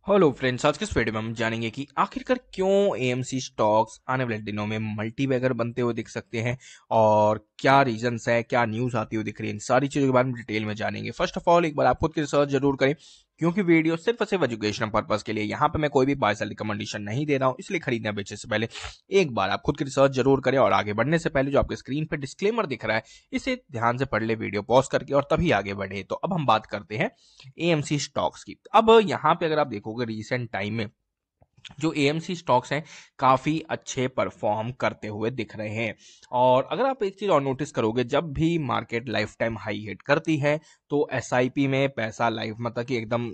Hello friends, आज के इस वीडियो में हम जानेंगे कि आखिरकार क्यों एएमसी स्टॉक्स आने वाले दिनों में मल्टी बैगर बनते हुए दिख सकते हैं और क्या रीजंस है, क्या न्यूज आती हुई दिख रही है। इन सारी चीजों के बारे में डिटेल में जानेंगे। फर्स्ट ऑफ ऑल, एक बार आप खुद की रिसर्च जरूर करें, क्योंकि वीडियो सिर्फ और सिर्फ एजुकेशनल पर्पज के लिए। यहाँ पे मैं कोई भी बाय सेल रिकमेंडेशन नहीं दे रहा हूँ, इसलिए खरीदने बेचने से पहले एक बार आप खुद की रिसर्च जरूर करें। और आगे बढ़ने से पहले जो आपके स्क्रीन पे डिस्क्लेमर दिख रहा है, इसे ध्यान से पढ़ ले वीडियो पॉज करके और तभी आगे बढ़े। तो अब हम बात करते हैं एएमसी स्टॉक्स की। अब यहाँ पे अगर आप देखोगे रिसेंट टाइम में जो एएमसी स्टॉक्स हैं काफी अच्छे परफॉर्म करते हुए दिख रहे हैं। और अगर आप एक चीज और नोटिस करोगे, जब भी market life time high hit करती है तो एसआईपी में पैसा लाइफ मतलब कि एकदम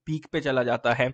पीक पे चला जाता है।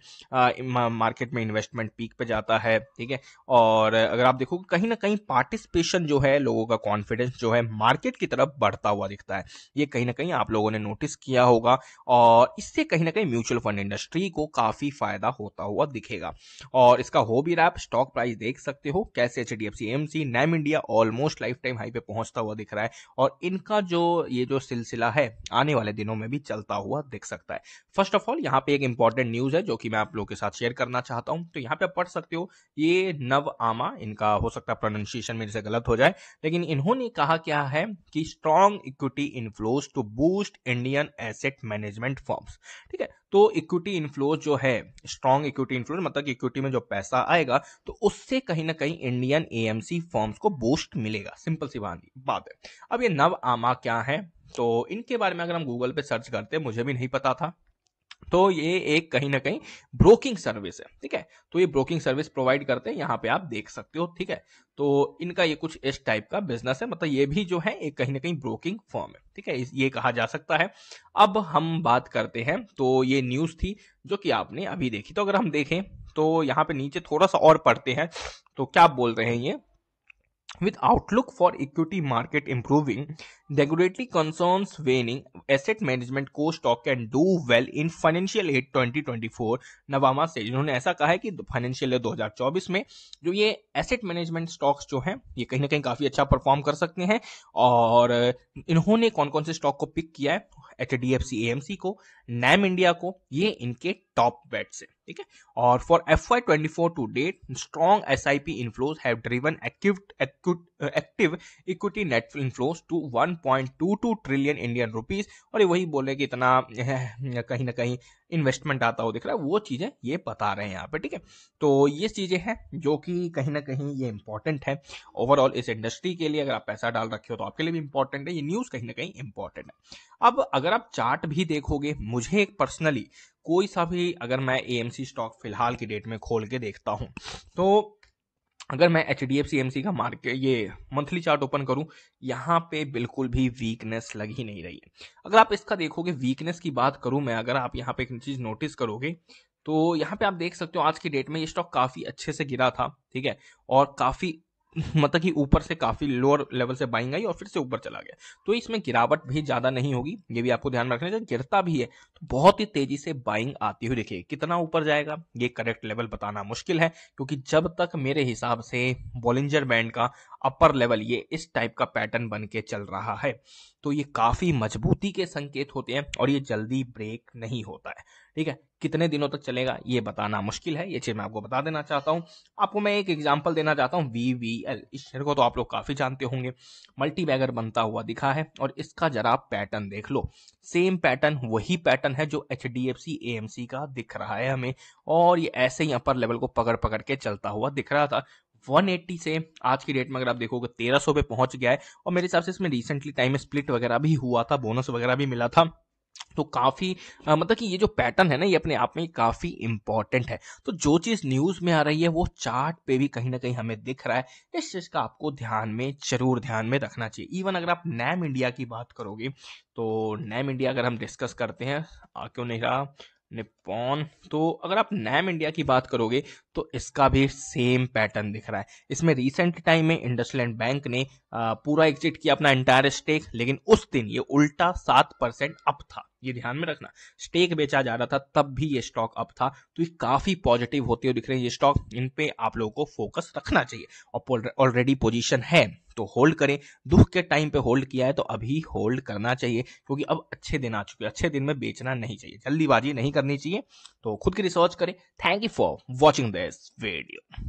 मार्केट में इन्वेस्टमेंट पीक पे जाता है, ठीक है। और अगर आप देखोगे कहीं ना कहीं पार्टिसिपेशन जो है, लोगों का कॉन्फिडेंस जो है मार्केट की तरफ बढ़ता हुआ दिखता है। ये कहीं ना कहीं आप लोगों ने नोटिस किया होगा और इससे कहीं ना कहीं म्यूचुअल फंड इंडस्ट्री को काफी फायदा होता हुआ दिखेगा। और इसका हो भी रहा, आप स्टॉक प्राइस देख सकते हो कैसे HDFC AMC NAM India almost lifetime high पे पहुंचता हुआ दिख रहा है। और इनका जो ये जो सिलसिला है आने वाले दिनों में भी चलता हुआ दिख सकता है। फर्स्ट ऑफ ऑल, यहाँ पे एक इंपॉर्टेंट न्यूज है जो कि मैं आप लोगों के साथ शेयर करना चाहता हूं। तो यहाँ पे आप पढ़ सकते हो, ये नव आमा, इनका हो सकता है प्रोनाउंसिएशन मेरे से गलत हो जाए, लेकिन इन्होंने कहा क्या है कि strong equity inflows to boost Indian asset management firms. ठीक है, तो इक्विटी इनफ्लोज जो है, स्ट्रॉन्ग इक्विटी इनफ्लोज मतलब कि इक्विटी में जो पैसा आएगा तो उससे कहीं ना कहीं इंडियन एएमसी फर्म्स को बूस्ट मिलेगा। सिंपल सी बात है। अब ये नव आमा क्या है, तो इनके बारे में अगर हम गूगल पे सर्च करते हैं, मुझे भी नहीं पता था। तो ये एक कहीं ना कहीं ब्रोकिंग सर्विस है, ठीक है। तो ये ब्रोकिंग सर्विस प्रोवाइड करते हैं, यहाँ पे आप देख सकते हो, ठीक है। तो इनका ये कुछ इस टाइप का बिजनेस है, मतलब ये भी जो है एक कहीं ना कहीं ब्रोकिंग फर्म है, ठीक है, ये कहा जा सकता है। अब हम बात करते हैं, तो ये न्यूज थी जो कि आपने अभी देखी। तो अगर हम देखें तो यहाँ पे नीचे थोड़ा सा और पढ़ते हैं, तो क्या बोल रहे हैं ये। With outlook for equity market improving, regulatory concerns waning, asset management core stock can do well in financial year 2024। नवामा से इन्होंने ऐसा कहा है कि फाइनेंशियल ईयर 2024 में जो ये एसेट मैनेजमेंट स्टॉक्स जो हैं ये कहीं ना कहीं काफी अच्छा परफॉर्म कर सकते हैं। और इन्होंने कौन कौन से स्टॉक को पिक किया है, एचडीएफसी एएमसी को, नैम इंडिया को, ये इनके टॉप बेट्स है, ठीक है। और for FY24 to date, strong SIP inflows have driven active equity net inflows to 1.22 trillion Indian rupees. और ये वही बोले कि इतना कहीं ना कहीं इन्वेस्टमेंट आता हो दिख रहा है, वो चीजें ये बता रहे हैं यहाँ पे, ठीक है। तो ये चीजें हैं जो कि कहीं ना कहीं ये इंपॉर्टेंट है ओवरऑल इस इंडस्ट्री के लिए। अगर आप पैसा डाल रखे हो तो आपके लिए भी इंपॉर्टेंट है, ये न्यूज कहीं ना कहीं इंपॉर्टेंट है। अब अगर आप चार्ट भी देखोगे, मुझे पर्सनली कोई सा भी, अगर मैं एएमसी स्टॉक फिलहाल की डेट में खोल के देखता हूं, तो अगर मैं H D F C AMC का मार्केट ये मंथली चार्ट ओपन करूं, यहाँ पे बिल्कुल भी वीकनेस लग ही नहीं रही है। अगर आप इसका देखोगे, वीकनेस की बात करूं मैं, अगर आप यहाँ पे एक चीज नोटिस करोगे तो यहाँ पे आप देख सकते हो आज की डेट में ये स्टॉक काफी अच्छे से गिरा था, ठीक है। और काफी मतलब कि ऊपर से काफी लोअर लेवल से बाइंग आई और फिर से ऊपर चला गया। तो इसमें गिरावट भी ज्यादा नहीं होगी, ये भी आपको ध्यान में रखना चाहिए। गिरता भी है तो बहुत ही तेजी से बाइंग आती हुई देखिए। कितना ऊपर जाएगा ये करेक्ट लेवल बताना मुश्किल है, क्योंकि जब तक मेरे हिसाब से बॉलिंजर बैंड का अपर लेवल ये इस टाइप का पैटर्न बन के चल रहा है, तो ये काफी मजबूती के संकेत होते हैं और ये जल्दी ब्रेक नहीं होता है, ठीक है। कितने दिनों तक चलेगा ये बताना मुश्किल है, ये चीज मैं आपको बता देना चाहता हूं। आपको मैं एक एग्जांपल देना चाहता हूं, वीवीएल, इस शेयर को तो आप लोग काफी जानते होंगे, मल्टी बैगर बनता हुआ दिखा है। और इसका जरा आप पैटर्न देख लो, सेम पैटर्न, वही पैटर्न है जो एचडीएफसी एएमसी का दिख रहा है हमें। और ये ऐसे ही अपर लेवल को पकड़ पकड़ के चलता हुआ दिख रहा था। 180 से आज की डेट में अगर आप देखोगे 1300 पे पहुंच गया है। और मेरे हिसाब से इसमें रिसेंटली टाइम स्प्लिट वगैरह भी हुआ था, बोनस वगैरह भी मिला था। तो काफी मतलब कि ये जो पैटर्न है ना, ये अपने आप में काफी इंपॉर्टेंट है। तो जो चीज न्यूज में आ रही है वो चार्ट पे भी कहीं ना कहीं हमें दिख रहा है, इस चीज का आपको ध्यान में रखना चाहिए। इवन अगर आप नैम इंडिया की बात करोगे, तो नैम इंडिया अगर हम डिस्कस करते हैं, क्यों नहीं रहा निप्पॉन, तो अगर आप नैम इंडिया की बात करोगे तो इसका भी सेम पैटर्न दिख रहा है। इसमें रिसेंट टाइम में इंडसलैंड बैंक ने पूरा एग्जिट किया अपना एंटायर स्टेक, लेकिन उस दिन ये उल्टा 7% अप था, ये ध्यान में रखना। स्टेक बेचा जा रहा था तब भी ये स्टॉक अप था, तो ये काफी पॉजिटिव होते हुए दिख रहे हैं ये स्टॉक। इन पे आप लोगों को फोकस रखना चाहिए और ऑलरेडी पोजीशन है तो होल्ड करें। दुख के टाइम पे होल्ड किया है तो अभी होल्ड करना चाहिए, क्योंकि अब अच्छे दिन आ चुके हैं। अच्छे दिन में बेचना नहीं चाहिए, जल्दीबाजी नहीं करनी चाहिए। तो खुद की रिसर्च करें। Thank you for watching this video.